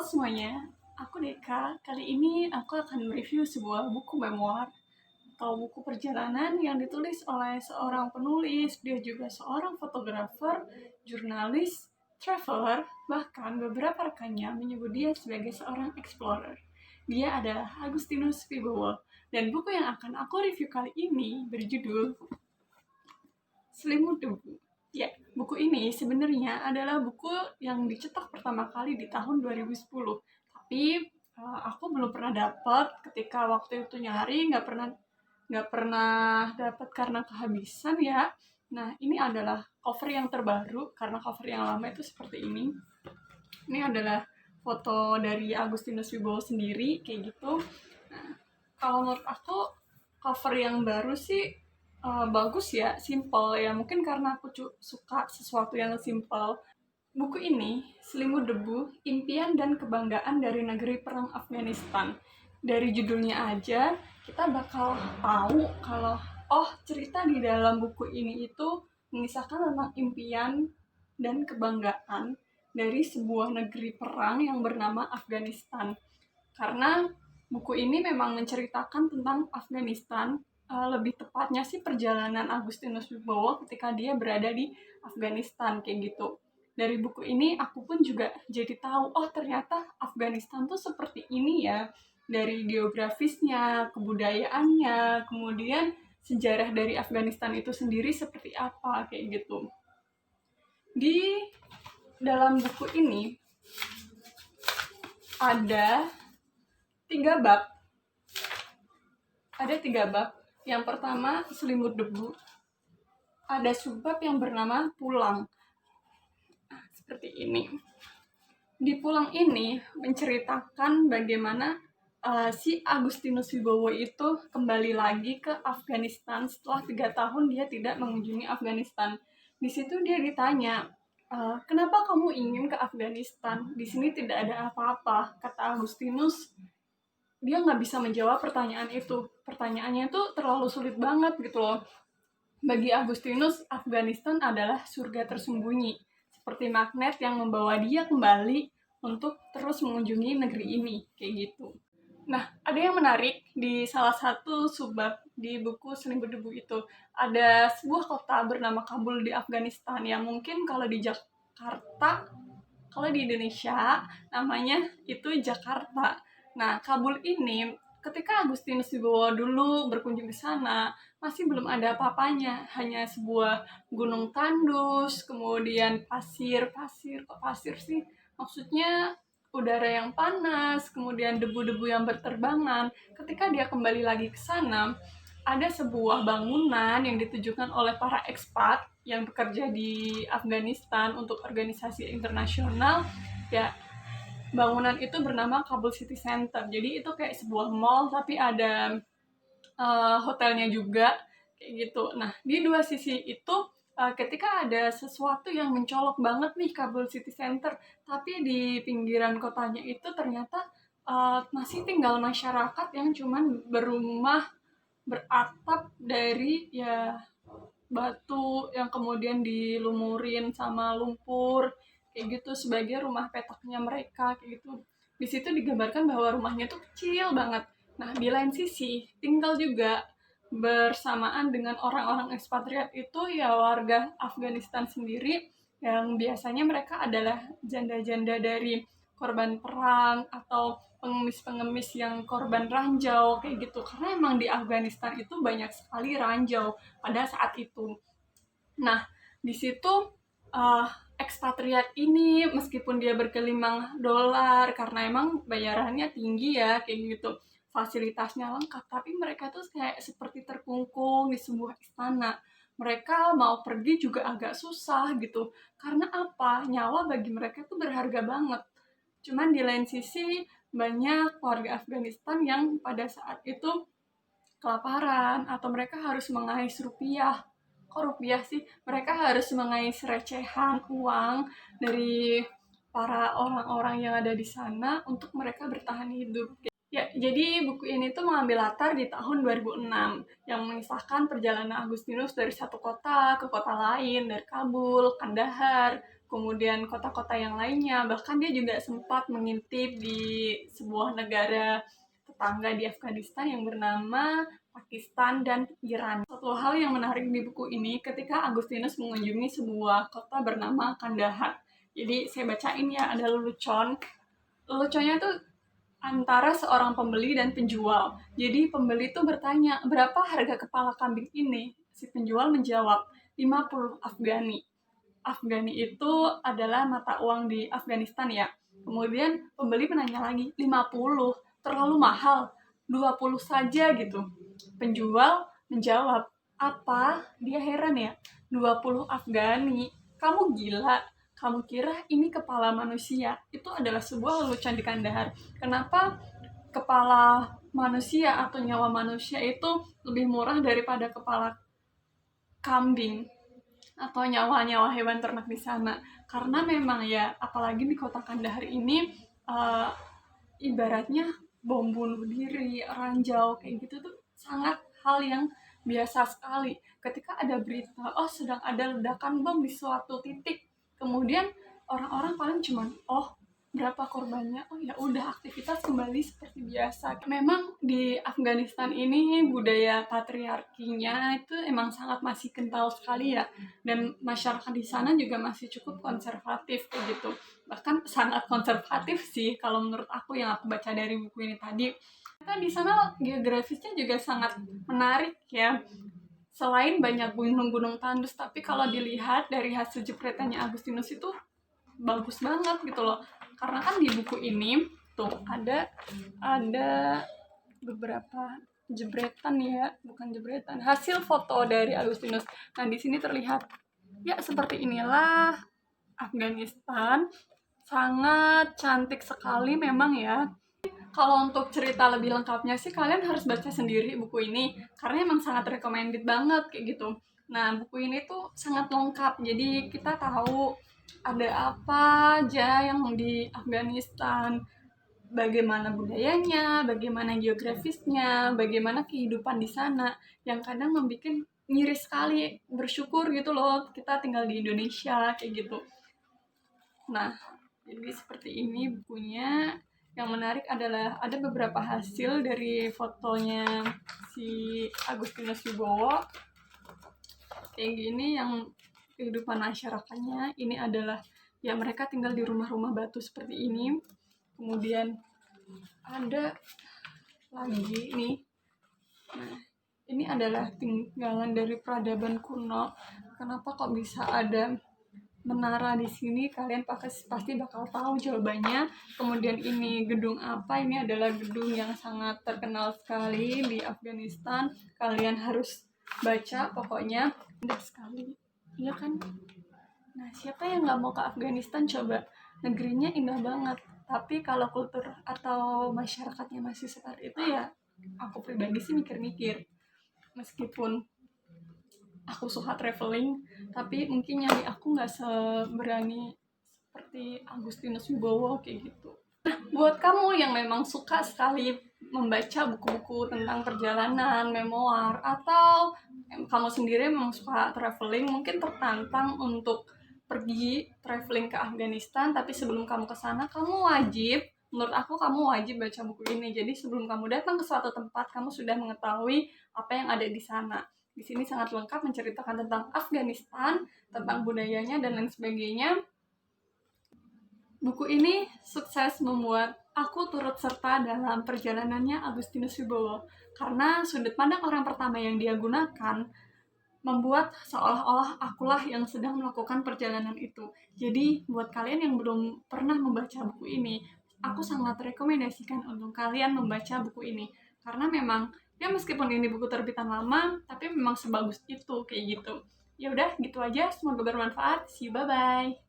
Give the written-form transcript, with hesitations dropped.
semuanya, aku Deka. Kali ini aku akan mereview sebuah buku memoir atau buku perjalanan yang ditulis oleh seorang penulis, dia juga seorang fotografer, jurnalis, traveler, bahkan beberapa rekannya menyebut dia sebagai seorang explorer. Dia adalah Agustinus Wibowo, dan buku yang akan aku review kali ini berjudul Selimut Debu. Ya, buku ini sebenarnya adalah buku yang dicetak pertama kali di tahun 2010. Tapi aku belum pernah dapat ketika waktu itu nyari, nggak pernah dapat karena kehabisan ya. Nah, ini adalah cover yang terbaru karena cover yang lama itu seperti ini. Ini adalah foto dari Agustinus Wibowo sendiri kayak gitu. Nah, kalau menurut aku cover yang baru sih bagus ya, simple ya. Mungkin karena aku suka sesuatu yang simple. Buku ini, Selimut Debu, Impian dan Kebanggaan dari Negeri Perang Afghanistan. Dari judulnya aja, kita bakal tahu kalau, oh, cerita di dalam buku ini itu mengisahkan tentang impian dan kebanggaan dari sebuah negeri perang yang bernama Afghanistan. Karena buku ini memang menceritakan tentang Afghanistan, lebih tepatnya sih perjalanan Agustinus Wibowo ketika dia berada di Afghanistan kayak gitu. Dari buku ini aku pun juga jadi tahu, oh ternyata Afghanistan tuh seperti ini ya. Dari geografisnya, kebudayaannya, kemudian sejarah dari Afghanistan itu sendiri seperti apa kayak gitu. Di dalam buku ini ada tiga bab. Ada tiga bab. Yang pertama, Selimut Debu. Ada subbab yang bernama Pulang. Seperti ini. Di Pulang ini menceritakan bagaimana si Agustinus Wibowo itu kembali lagi ke Afghanistan setelah 3 tahun dia tidak mengunjungi Afghanistan. Di situ dia ditanya, kenapa kamu ingin ke Afghanistan? Di sini tidak ada apa-apa. Kata Agustinus, dia nggak bisa menjawab pertanyaan itu. Pertanyaannya itu terlalu sulit banget gitu loh. Bagi Agustinus, Afghanistan adalah surga tersembunyi, seperti magnet yang membawa dia kembali untuk terus mengunjungi negeri ini, kayak gitu. Nah, ada yang menarik di salah satu subbab di buku Selimut Debu itu. Ada sebuah kota bernama Kabul di Afghanistan yang mungkin kalau di Jakarta, kalau di Indonesia namanya itu Jakarta. Nah, Kabul ini ketika Agustinus Wibowo dulu berkunjung ke sana, masih belum ada apa-apanya, hanya sebuah gunung tandus, kemudian pasir kok pasir sih? Maksudnya udara yang panas, kemudian debu-debu yang berterbangan. Ketika dia kembali lagi ke sana, ada sebuah bangunan yang ditujukan oleh para ekspat yang bekerja di Afghanistan untuk organisasi internasional. Ya, bangunan itu bernama Kabul City Center. Jadi itu kayak sebuah mall tapi ada hotelnya juga kayak gitu. Nah, di dua sisi itu ketika ada sesuatu yang mencolok banget nih Kabul City Center, tapi di pinggiran kotanya itu ternyata masih tinggal masyarakat yang cuman berumah beratap dari ya batu yang kemudian dilumurin sama lumpur kayak gitu sebagai rumah petaknya mereka kayak gitu. Di situ digambarkan bahwa rumahnya tuh kecil banget. Nah, di lain sisi tinggal juga bersamaan dengan orang-orang ekspatriat itu ya warga Afghanistan sendiri yang biasanya mereka adalah janda-janda dari korban perang atau pengemis-pengemis yang korban ranjau kayak gitu, karena emang di Afghanistan itu banyak sekali ranjau pada saat itu. Nah, di situ uh, ekspatriat ini meskipun dia bergelimang dolar karena emang bayarannya tinggi ya kayak gitu, fasilitasnya lengkap, tapi mereka tuh kayak seperti terkungkung di sebuah istana. Mereka mau pergi juga agak susah gitu. Karena apa? Nyawa bagi mereka tuh berharga banget. Cuman di lain sisi banyak warga Afghanistan yang pada saat itu kelaparan atau mereka harus mengais rupiah. Kok rupiah sih? Mereka harus mengais recehan uang dari para orang-orang yang ada di sana untuk mereka bertahan hidup. Ya, jadi buku ini tuh mengambil latar di tahun 2006 yang mengisahkan perjalanan Agustinus dari satu kota ke kota lain, dari Kabul, Kandahar, kemudian kota-kota yang lainnya. Bahkan dia juga sempat mengintip di sebuah negara tetangga di Afghanistan yang bernama Pakistan dan Iran. Satu hal yang menarik di buku ini ketika Agustinus mengunjungi sebuah kota bernama Kandahar. Jadi saya bacain ya, ada lelucon. Leluconnya tuh antara seorang pembeli dan penjual. Jadi pembeli tuh bertanya, berapa harga kepala kambing ini? Si penjual menjawab, 50 Afghani. Afghani itu adalah mata uang di Afghanistan ya. Kemudian pembeli menanya lagi, 50, terlalu mahal, 20 saja gitu. Penjual menjawab, apa? Dia heran ya, 20 Afghani, kamu gila? Kamu kira ini kepala manusia? Itu adalah sebuah lelucon di Kandahar. Kenapa kepala manusia atau nyawa manusia itu lebih murah daripada kepala kambing atau nyawa-nyawa hewan ternak di sana? Karena memang ya, apalagi di kota Kandahar ini, ibaratnya bom bunuh diri, ranjau, kayak gitu tuh sangat hal yang biasa sekali. Ketika ada berita, oh sedang ada ledakan bom di suatu titik, kemudian orang-orang paling cuman, oh berapa korbannya, oh ya udah, aktivitas kembali seperti biasa. Memang di Afghanistan ini budaya patriarkinya itu emang sangat masih kental sekali ya, dan masyarakat di sana juga masih cukup konservatif kayak gitu, bahkan sangat konservatif sih kalau menurut aku yang aku baca dari buku ini tadi. Karena di sana geografisnya juga sangat menarik ya, selain banyak gunung-gunung tandus, tapi kalau dilihat dari hasil jepretannya Agustinus itu bagus banget gitu loh. Karena kan di buku ini tuh ada beberapa jebretan ya, bukan jebretan, hasil foto dari Agustinus. Nah di sini terlihat ya seperti inilah Afghanistan, sangat cantik sekali memang ya. Kalau untuk cerita lebih lengkapnya sih kalian harus baca sendiri buku ini, karena emang sangat recommended banget kayak gitu. Nah buku ini tuh sangat lengkap, jadi kita tahu ada apa aja yang di Afghanistan, bagaimana budayanya, bagaimana geografisnya, bagaimana kehidupan di sana, yang kadang membuat miris sekali, bersyukur gitu loh kita tinggal di Indonesia kayak gitu. Nah, jadi seperti ini bukunya. Yang menarik adalah ada beberapa hasil dari fotonya si Agustinus Wibowo. Kayak gini yang kehidupan masyarakatnya. Ini adalah ya mereka tinggal di rumah-rumah batu seperti ini. Kemudian ada lagi nih. Nah, ini adalah tinggalan dari peradaban kuno. Kenapa kok bisa ada menara di sini? Kalian pasti bakal tahu jawabannya. Kemudian ini gedung apa? Ini adalah gedung yang sangat terkenal sekali di Afghanistan. Kalian harus baca, pokoknya indah sekali. Iya kan? Nah, siapa yang nggak mau ke Afghanistan coba? Negerinya indah banget. Tapi kalau kultur atau masyarakatnya masih seperti itu ya, aku pribadi sih mikir-mikir. Meskipun aku suka traveling, tapi mungkin nyari aku nggak seberani seperti Agustinus Wibowo kayak gitu. Nah, buat kamu yang memang suka sekali membaca buku-buku tentang perjalanan, memoir, atau kamu sendiri memang suka traveling, mungkin tertantang untuk pergi traveling ke Afghanistan, tapi sebelum kamu ke sana, menurut aku kamu wajib baca buku ini. Jadi sebelum kamu datang ke suatu tempat, kamu sudah mengetahui apa yang ada di sana. Di sini sangat lengkap menceritakan tentang Afghanistan, tentang budayanya, dan lain sebagainya. Buku ini sukses membuat aku turut serta dalam perjalanannya Agustinus Wibowo, karena sudut pandang orang pertama yang dia gunakan membuat seolah-olah akulah yang sedang melakukan perjalanan itu. Jadi buat kalian yang belum pernah membaca buku ini, aku sangat rekomendasikan untuk kalian membaca buku ini, karena memang ya meskipun ini buku terbitan lama, tapi memang sebagus itu kayak gitu. Ya udah gitu aja, semoga bermanfaat. See you, bye bye.